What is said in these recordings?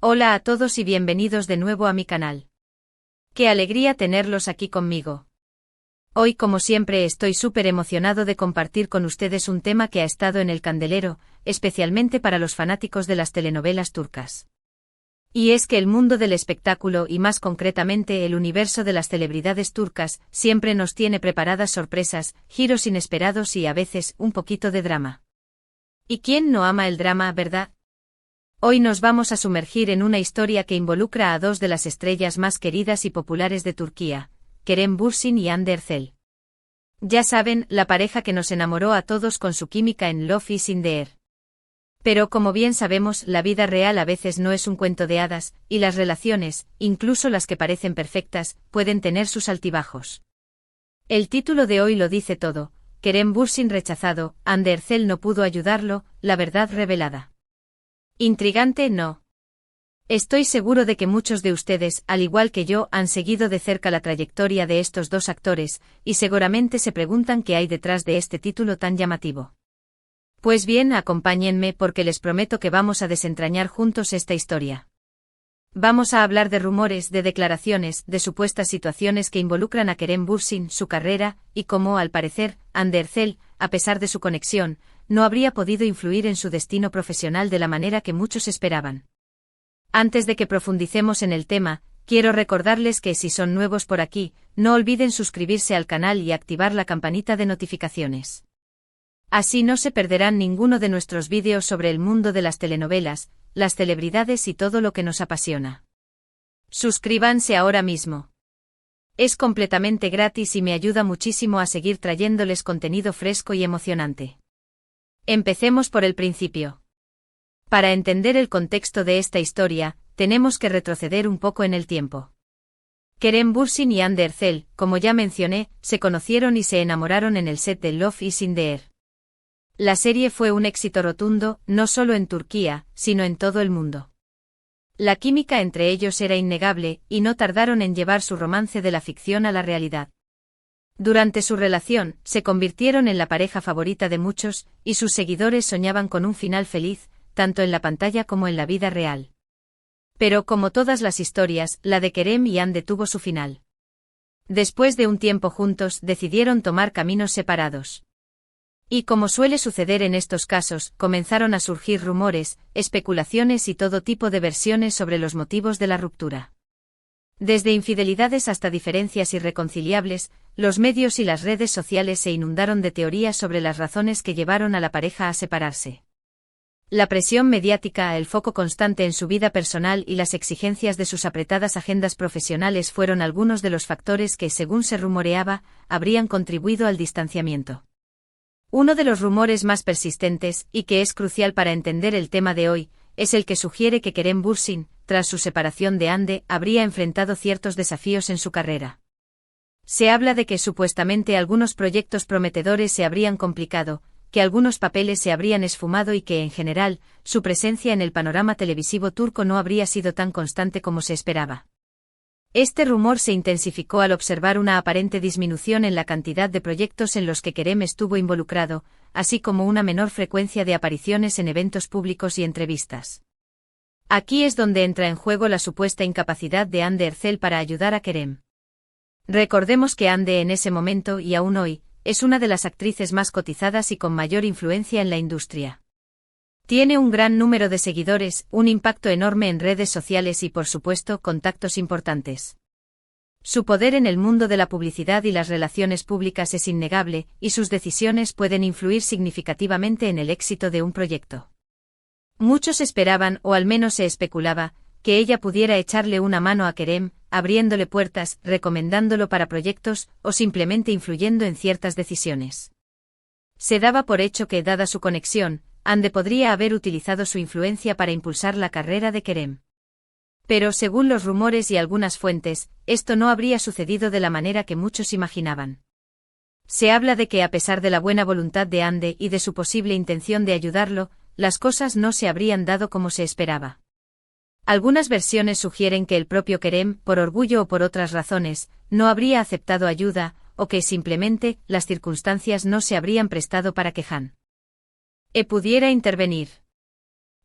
Hola a todos y bienvenidos de nuevo a mi canal. Qué alegría tenerlos aquí conmigo. Hoy, como siempre, estoy súper emocionado de compartir con ustedes un tema que ha estado en el candelero, especialmente para los fanáticos de las telenovelas turcas. Y es que el mundo del espectáculo y más concretamente el universo de las celebridades turcas siempre nos tiene preparadas sorpresas, giros inesperados y a veces un poquito de drama. ¿Y quién no ama el drama, verdad? Hoy nos vamos a sumergir en una historia que involucra a dos de las estrellas más queridas y populares de Turquía, Kerem Bürsin y Hande Erçel. Ya saben, la pareja que nos enamoró a todos con su química en Love is in the Air. Pero como bien sabemos, la vida real a veces no es un cuento de hadas, y las relaciones, incluso las que parecen perfectas, pueden tener sus altibajos. El título de hoy lo dice todo: Kerem Bürsin rechazado, Hande Erçel no pudo ayudarlo, la verdad revelada. Intrigante, ¿no? Estoy seguro de que muchos de ustedes, al igual que yo, han seguido de cerca la trayectoria de estos dos actores, y seguramente se preguntan qué hay detrás de este título tan llamativo. Pues bien, acompáñenme porque les prometo que vamos a desentrañar juntos esta historia. Vamos a hablar de rumores, de declaraciones, de supuestas situaciones que involucran a Kerem Bürsin, su carrera, y cómo, al parecer, Hande Erçel, a pesar de su conexión, no habría podido influir en su destino profesional de la manera que muchos esperaban. Antes de que profundicemos en el tema, quiero recordarles que si son nuevos por aquí, no olviden suscribirse al canal y activar la campanita de notificaciones. Así no se perderán ninguno de nuestros vídeos sobre el mundo de las telenovelas, las celebridades y todo lo que nos apasiona. Suscríbanse ahora mismo. Es completamente gratis y me ayuda muchísimo a seguir trayéndoles contenido fresco y emocionante. Empecemos por el principio. Para entender el contexto de esta historia, tenemos que retroceder un poco en el tiempo. Kerem Bürsin y Hande Erçel, como ya mencioné, se conocieron y se enamoraron en el set de Love is in the Air. La serie fue un éxito rotundo, no solo en Turquía, sino en todo el mundo. La química entre ellos era innegable, y no tardaron en llevar su romance de la ficción a la realidad. Durante su relación, se convirtieron en la pareja favorita de muchos, y sus seguidores soñaban con un final feliz, tanto en la pantalla como en la vida real. Pero como todas las historias, la de Kerem y Hande tuvo su final. Después de un tiempo juntos, decidieron tomar caminos separados. Y como suele suceder en estos casos, comenzaron a surgir rumores, especulaciones y todo tipo de versiones sobre los motivos de la ruptura. Desde infidelidades hasta diferencias irreconciliables, los medios y las redes sociales se inundaron de teorías sobre las razones que llevaron a la pareja a separarse. La presión mediática, el foco constante en su vida personal y las exigencias de sus apretadas agendas profesionales fueron algunos de los factores que, según se rumoreaba, habrían contribuido al distanciamiento. Uno de los rumores más persistentes, y que es crucial para entender el tema de hoy, es el que sugiere que Kerem Bürsin, tras su separación de Hande, habría enfrentado ciertos desafíos en su carrera. Se habla de que supuestamente algunos proyectos prometedores se habrían complicado, que algunos papeles se habrían esfumado y que, en general, su presencia en el panorama televisivo turco no habría sido tan constante como se esperaba. Este rumor se intensificó al observar una aparente disminución en la cantidad de proyectos en los que Kerem estuvo involucrado, así como una menor frecuencia de apariciones en eventos públicos y entrevistas. Aquí es donde entra en juego la supuesta incapacidad de Hande Erçel para ayudar a Kerem. Recordemos que Hande en ese momento y aún hoy, es una de las actrices más cotizadas y con mayor influencia en la industria. Tiene un gran número de seguidores, un impacto enorme en redes sociales y, por supuesto, contactos importantes. Su poder en el mundo de la publicidad y las relaciones públicas es innegable, y sus decisiones pueden influir significativamente en el éxito de un proyecto. Muchos esperaban, o al menos se especulaba, que ella pudiera echarle una mano a Kerem, abriéndole puertas, recomendándolo para proyectos, o simplemente influyendo en ciertas decisiones. Se daba por hecho que, dada su conexión, Hande podría haber utilizado su influencia para impulsar la carrera de Kerem. Pero según los rumores y algunas fuentes, esto no habría sucedido de la manera que muchos imaginaban. Se habla de que, a pesar de la buena voluntad de Hande y de su posible intención de ayudarlo, las cosas no se habrían dado como se esperaba. Algunas versiones sugieren que el propio Kerem, por orgullo o por otras razones, no habría aceptado ayuda, o que simplemente las circunstancias no se habrían prestado para que Hande pudiera intervenir.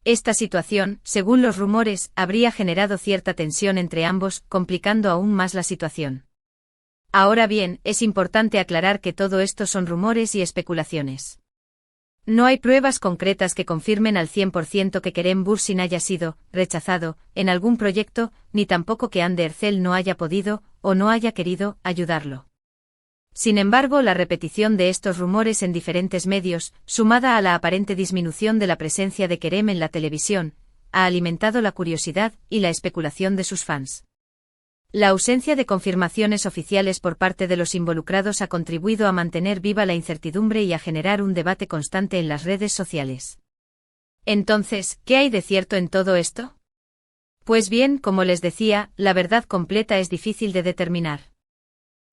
Esta situación, según los rumores, habría generado cierta tensión entre ambos, complicando aún más la situación. Ahora bien, es importante aclarar que todo esto son rumores y especulaciones. No hay pruebas concretas que confirmen al 100% que Kerem Bürsin haya sido rechazado en algún proyecto, ni tampoco que Hande Erçel no haya podido, o no haya querido, ayudarlo. Sin embargo, la repetición de estos rumores en diferentes medios, sumada a la aparente disminución de la presencia de Kerem en la televisión, ha alimentado la curiosidad y la especulación de sus fans. La ausencia de confirmaciones oficiales por parte de los involucrados ha contribuido a mantener viva la incertidumbre y a generar un debate constante en las redes sociales. Entonces, ¿qué hay de cierto en todo esto? Pues bien, como les decía, la verdad completa es difícil de determinar.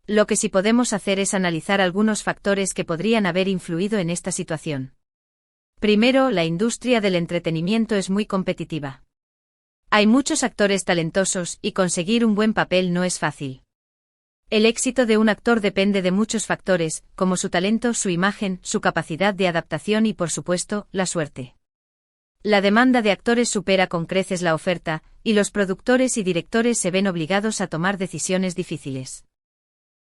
Lo que sí podemos hacer es analizar algunos factores que podrían haber influido en esta situación. Primero, la industria del entretenimiento es muy competitiva. Hay muchos actores talentosos y conseguir un buen papel no es fácil. El éxito de un actor depende de muchos factores, como su talento, su imagen, su capacidad de adaptación y, por supuesto, la suerte. La demanda de actores supera con creces la oferta, y los productores y directores se ven obligados a tomar decisiones difíciles.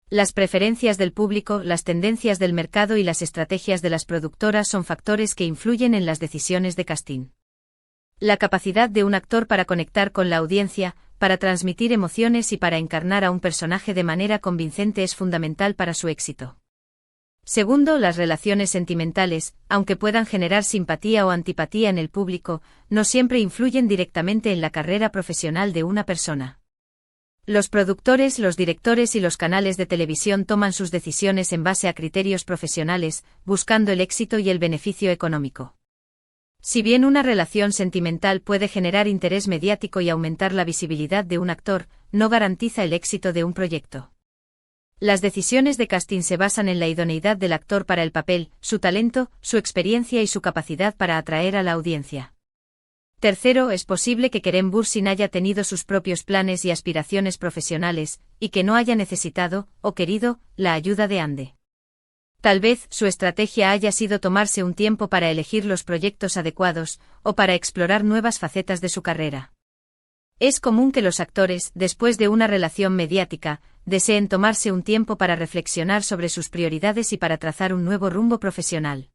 Las preferencias del público, las tendencias del mercado y las estrategias de las productoras son factores que influyen en las decisiones de casting. La capacidad de un actor para conectar con la audiencia, para transmitir emociones y para encarnar a un personaje de manera convincente es fundamental para su éxito. Segundo, las relaciones sentimentales, aunque puedan generar simpatía o antipatía en el público, no siempre influyen directamente en la carrera profesional de una persona. Los productores, los directores y los canales de televisión toman sus decisiones en base a criterios profesionales, buscando el éxito y el beneficio económico. Si bien una relación sentimental puede generar interés mediático y aumentar la visibilidad de un actor, no garantiza el éxito de un proyecto. Las decisiones de casting se basan en la idoneidad del actor para el papel, su talento, su experiencia y su capacidad para atraer a la audiencia. Tercero, es posible que Kerem Bürsin haya tenido sus propios planes y aspiraciones profesionales, y que no haya necesitado, o querido, la ayuda de Hande. Tal vez su estrategia haya sido tomarse un tiempo para elegir los proyectos adecuados, o para explorar nuevas facetas de su carrera. Es común que los actores, después de una relación mediática, deseen tomarse un tiempo para reflexionar sobre sus prioridades y para trazar un nuevo rumbo profesional.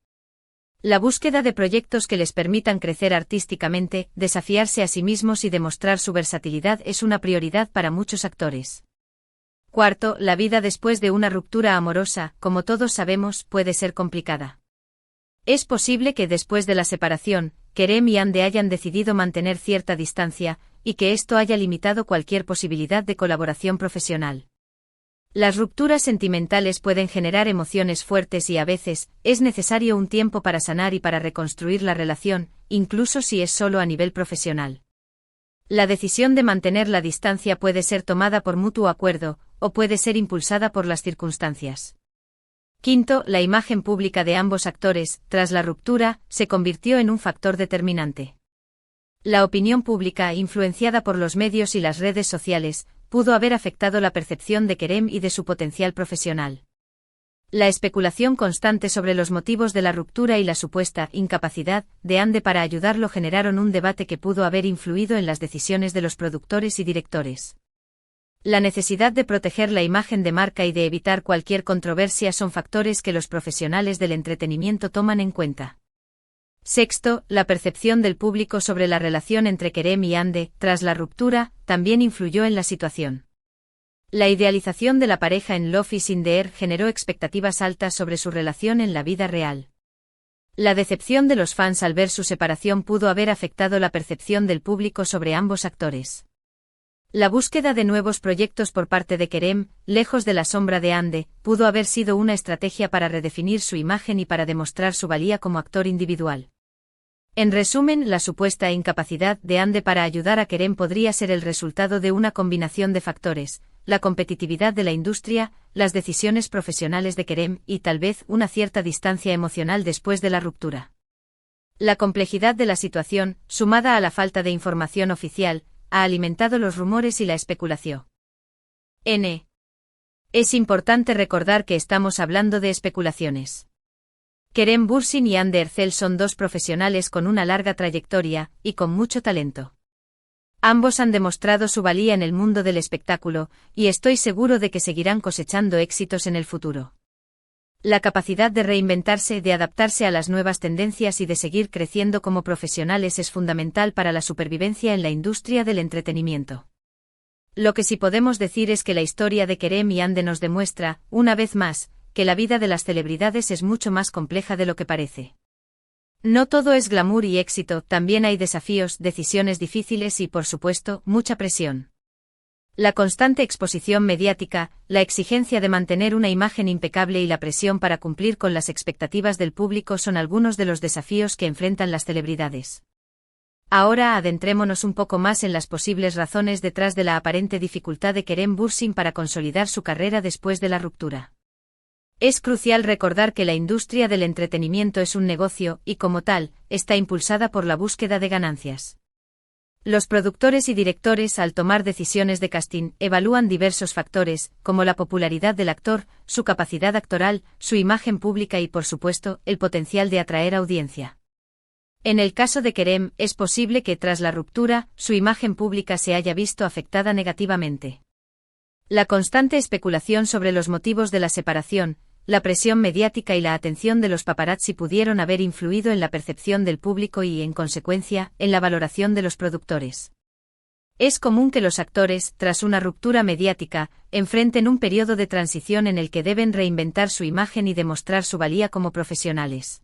La búsqueda de proyectos que les permitan crecer artísticamente, desafiarse a sí mismos y demostrar su versatilidad es una prioridad para muchos actores. Cuarto, la vida después de una ruptura amorosa, como todos sabemos, puede ser complicada. Es posible que después de la separación, Kerem y Hande hayan decidido mantener cierta distancia, y que esto haya limitado cualquier posibilidad de colaboración profesional. Las rupturas sentimentales pueden generar emociones fuertes y a veces, es necesario un tiempo para sanar y para reconstruir la relación, incluso si es solo a nivel profesional. La decisión de mantener la distancia puede ser tomada por mutuo acuerdo, o puede ser impulsada por las circunstancias. Quinto, la imagen pública de ambos actores, tras la ruptura, se convirtió en un factor determinante. La opinión pública, influenciada por los medios y las redes sociales, pudo haber afectado la percepción de Kerem y de su potencial profesional. La especulación constante sobre los motivos de la ruptura y la supuesta incapacidad de Hande para ayudarlo generaron un debate que pudo haber influido en las decisiones de los productores y directores. La necesidad de proteger la imagen de marca y de evitar cualquier controversia son factores que los profesionales del entretenimiento toman en cuenta. Sexto, la percepción del público sobre la relación entre Kerem y Hande, tras la ruptura, también influyó en la situación. La idealización de la pareja en Love is in the Air generó expectativas altas sobre su relación en la vida real. La decepción de los fans al ver su separación pudo haber afectado la percepción del público sobre ambos actores. La búsqueda de nuevos proyectos por parte de Kerem, lejos de la sombra de Hande, pudo haber sido una estrategia para redefinir su imagen y para demostrar su valía como actor individual. En resumen, la supuesta incapacidad de Hande para ayudar a Kerem podría ser el resultado de una combinación de factores: la competitividad de la industria, las decisiones profesionales de Kerem y tal vez una cierta distancia emocional después de la ruptura. La complejidad de la situación, sumada a la falta de información oficial, ha alimentado los rumores y la especulación. Es importante recordar que estamos hablando de especulaciones. Kerem Bürsin y Hande Erçel son dos profesionales con una larga trayectoria, y con mucho talento. Ambos han demostrado su valía en el mundo del espectáculo, y estoy seguro de que seguirán cosechando éxitos en el futuro. La capacidad de reinventarse, de adaptarse a las nuevas tendencias y de seguir creciendo como profesionales es fundamental para la supervivencia en la industria del entretenimiento. Lo que sí podemos decir es que la historia de Kerem y Hande nos demuestra, una vez más, que la vida de las celebridades es mucho más compleja de lo que parece. No todo es glamour y éxito, también hay desafíos, decisiones difíciles y, por supuesto, mucha presión. La constante exposición mediática, la exigencia de mantener una imagen impecable y la presión para cumplir con las expectativas del público son algunos de los desafíos que enfrentan las celebridades. Ahora adentrémonos un poco más en las posibles razones detrás de la aparente dificultad de Kerem Bürsin para consolidar su carrera después de la ruptura. Es crucial recordar que la industria del entretenimiento es un negocio, y como tal, está impulsada por la búsqueda de ganancias. Los productores y directores, al tomar decisiones de casting, evalúan diversos factores, como la popularidad del actor, su capacidad actoral, su imagen pública y, por supuesto, el potencial de atraer audiencia. En el caso de Kerem, es posible que tras la ruptura, su imagen pública se haya visto afectada negativamente. La constante especulación sobre los motivos de la separación, la presión mediática y la atención de los paparazzi pudieron haber influido en la percepción del público y, en consecuencia, en la valoración de los productores. Es común que los actores, tras una ruptura mediática, enfrenten un periodo de transición en el que deben reinventar su imagen y demostrar su valía como profesionales.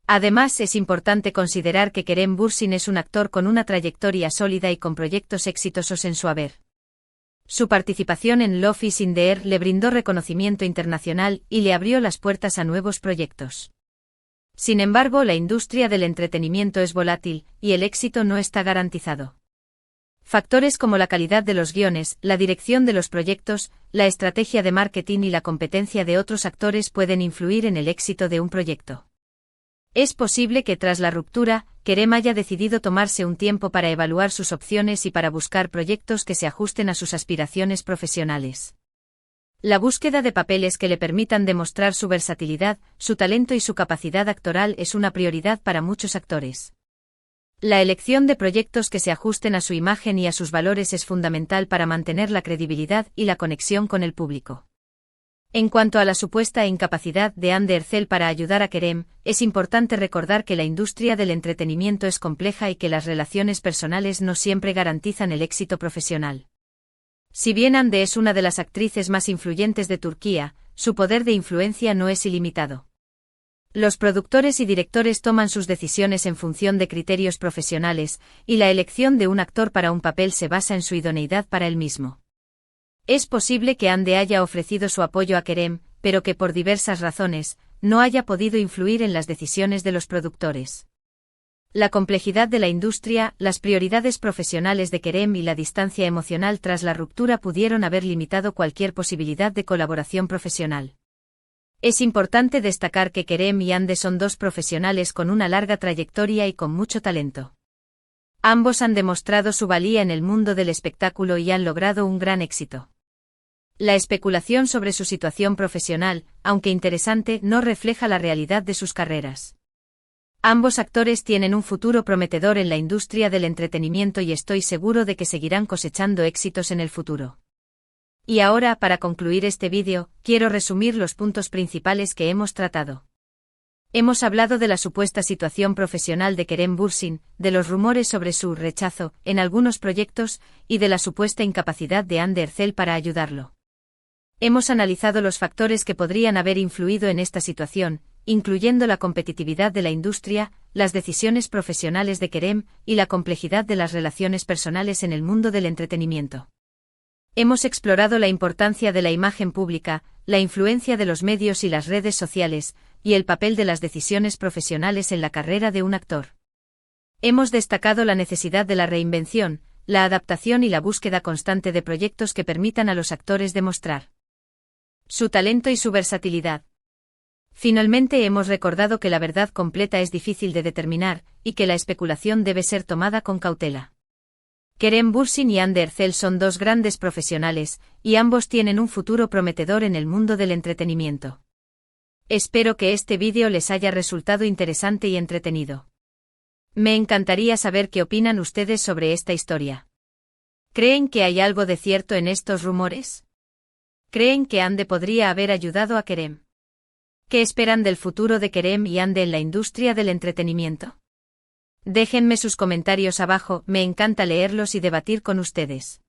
Además, es importante considerar que Kerem Bürsin es un actor con una trayectoria sólida y con proyectos exitosos en su haber. Su participación en Love is in the Air le brindó reconocimiento internacional y le abrió las puertas a nuevos proyectos. Sin embargo, la industria del entretenimiento es volátil, y el éxito no está garantizado. Factores como la calidad de los guiones, la dirección de los proyectos, la estrategia de marketing y la competencia de otros actores pueden influir en el éxito de un proyecto. Es posible que tras la ruptura, Kerem haya decidido tomarse un tiempo para evaluar sus opciones y para buscar proyectos que se ajusten a sus aspiraciones profesionales. La búsqueda de papeles que le permitan demostrar su versatilidad, su talento y su capacidad actoral es una prioridad para muchos actores. La elección de proyectos que se ajusten a su imagen y a sus valores es fundamental para mantener la credibilidad y la conexión con el público. En cuanto a la supuesta incapacidad de Hande Erçel para ayudar a Kerem, es importante recordar que la industria del entretenimiento es compleja y que las relaciones personales no siempre garantizan el éxito profesional. Si bien Hande es una de las actrices más influyentes de Turquía, su poder de influencia no es ilimitado. Los productores y directores toman sus decisiones en función de criterios profesionales, y la elección de un actor para un papel se basa en su idoneidad para el mismo. Es posible que Hande haya ofrecido su apoyo a Kerem, pero que por diversas razones, no haya podido influir en las decisiones de los productores. La complejidad de la industria, las prioridades profesionales de Kerem y la distancia emocional tras la ruptura pudieron haber limitado cualquier posibilidad de colaboración profesional. Es importante destacar que Kerem y Hande son dos profesionales con una larga trayectoria y con mucho talento. Ambos han demostrado su valía en el mundo del espectáculo y han logrado un gran éxito. La especulación sobre su situación profesional, aunque interesante, no refleja la realidad de sus carreras. Ambos actores tienen un futuro prometedor en la industria del entretenimiento y estoy seguro de que seguirán cosechando éxitos en el futuro. Y ahora, para concluir este vídeo, quiero resumir los puntos principales que hemos tratado. Hemos hablado de la supuesta situación profesional de Kerem Bürsin, de los rumores sobre su rechazo en algunos proyectos y de la supuesta incapacidad de Hande Erçel para ayudarlo. Hemos analizado los factores que podrían haber influido en esta situación, incluyendo la competitividad de la industria, las decisiones profesionales de Kerem y la complejidad de las relaciones personales en el mundo del entretenimiento. Hemos explorado la importancia de la imagen pública, la influencia de los medios y las redes sociales, y el papel de las decisiones profesionales en la carrera de un actor. Hemos destacado la necesidad de la reinvención, la adaptación y la búsqueda constante de proyectos que permitan a los actores demostrar su talento y su versatilidad. Finalmente hemos recordado que la verdad completa es difícil de determinar, y que la especulación debe ser tomada con cautela. Kerem Bürsin y Hande Erçel son dos grandes profesionales, y ambos tienen un futuro prometedor en el mundo del entretenimiento. Espero que este vídeo les haya resultado interesante y entretenido. Me encantaría saber qué opinan ustedes sobre esta historia. ¿Creen que hay algo de cierto en estos rumores? ¿Creen que Ande podría haber ayudado a Kerem? ¿Qué esperan del futuro de Kerem y Ande en la industria del entretenimiento? Déjenme sus comentarios abajo, me encanta leerlos y debatir con ustedes.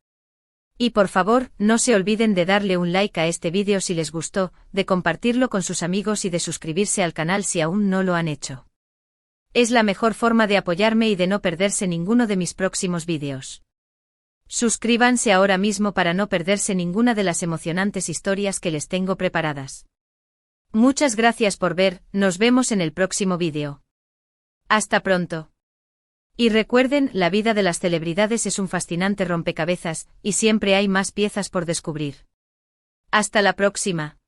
Y por favor, no se olviden de darle un like a este vídeo si les gustó, de compartirlo con sus amigos y de suscribirse al canal si aún no lo han hecho. Es la mejor forma de apoyarme y de no perderse ninguno de mis próximos vídeos. Suscríbanse ahora mismo para no perderse ninguna de las emocionantes historias que les tengo preparadas. Muchas gracias por ver, nos vemos en el próximo vídeo. Hasta pronto. Y recuerden, la vida de las celebridades es un fascinante rompecabezas, y siempre hay más piezas por descubrir. Hasta la próxima.